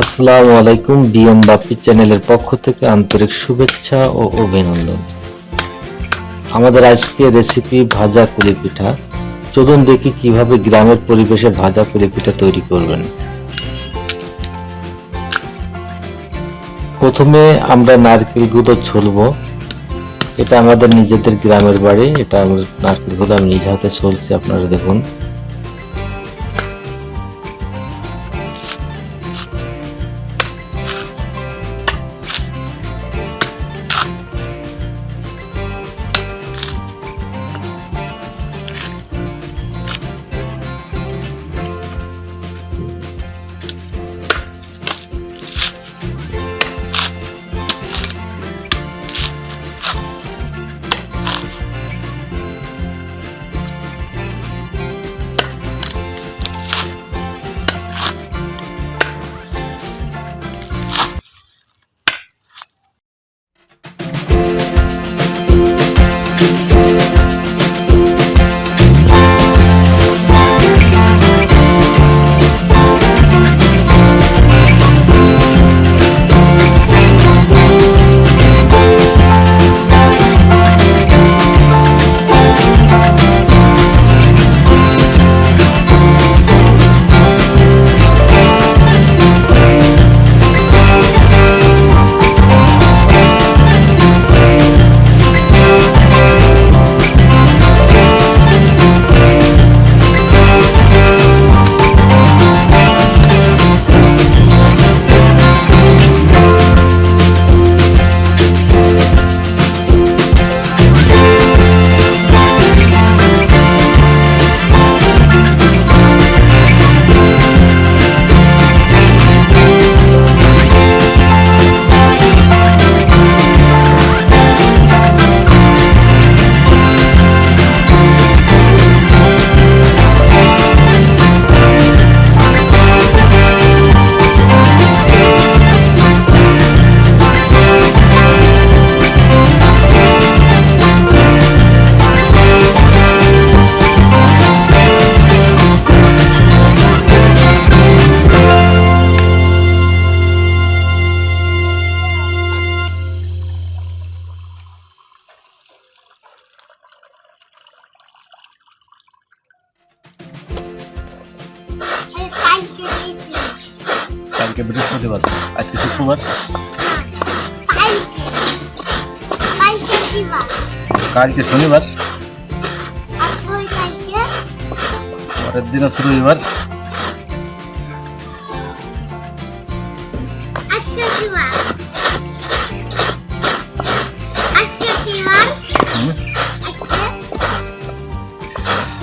আসসালামু আলাইকুম। বাপ্পি চ্যানেলের পক্ষ থেকে আন্তরিক শুভেচ্ছা ও অভিনন্দন। আমাদের আজকে রেসিপি ভাজা কুলি পিঠা। চলুন দেখি কিভাবে গ্রামের পরিবেশে ভাজা কুলি পিঠা তৈরি করবেন। প্রথমে আমরা নারকেল গুঁড়ো ছুলবো। এটা আমাদের নিজেদের গ্রামের বাড়ি। এটা আমার নারকেল গুঁড়ো আমি নিজ হাতে ছুলছি, আপনারা দেখুন। কালকে বৃহস্পতিবার, আজকে শুক্রবার। কালকে শনিবার, পরের দিন আছে রবিবার।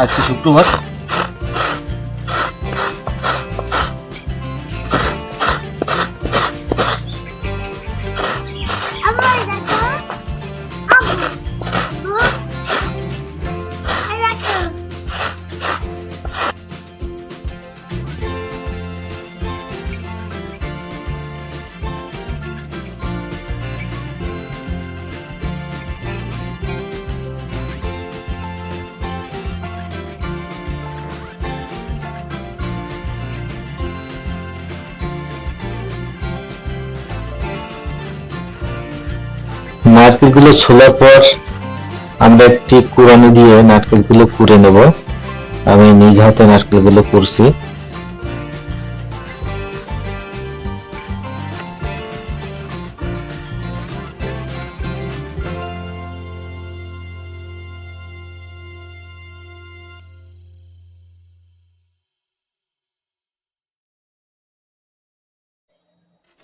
আজকে শুক্রবার। নারকেলগুলো ছোলার পর আমরা একটি কুড়ানি দিয়ে নারকেলগুলো কুড়ে নেব। আমি নিজ হাতে নারকেলগুলো কুড়ছি।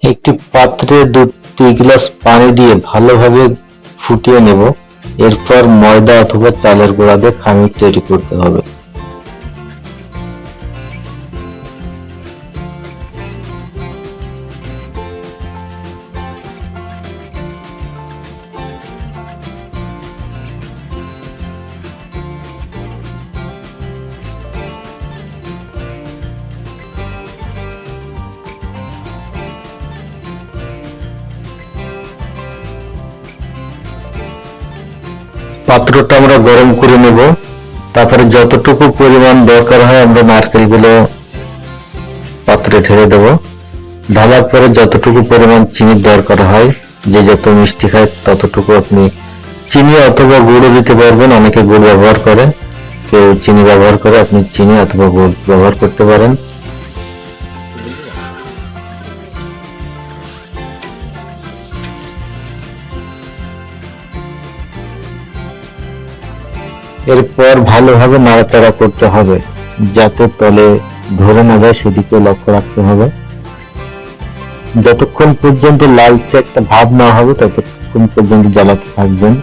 একটি পাত্রে 2 গ্লাস পানি দিয়ে ভালোভাবে ফুটিয়ে নেব। এরপর ময়দা অথবা চালের গুঁড়া দিয়ে খামির তৈরি করতে হবে। পাত্রটা আমরা গরম করে নেব। তারপরে যতটুকু পরিমাণ দরকার হয় আমরা নারকেলগুলো পাত্রে ঢেলে দেব। ঢালার পরে যতটুকু পরিমাণ চিনির দরকার হয়, যে যত মিষ্টি খায় ততটুকু আপনি চিনি অথবা গুড়ও দিতে পারবেন। অনেকে গুড় ব্যবহার করে, কেউ চিনি ব্যবহার করে, আপনি চিনি অথবা গুড় ব্যবহার করতে পারেন। এরপর ভালোভাবে নাড়াচাড়া করতে হবে, যাতে তলে ধরে না যায় সেদিকে লক্ষ্য রাখতে হবে। যতক্ষণ পর্যন্ত লালচে একটা ভাব না হবে ততক্ষণ পর্যন্ত জ্বালাতে থাকবেন।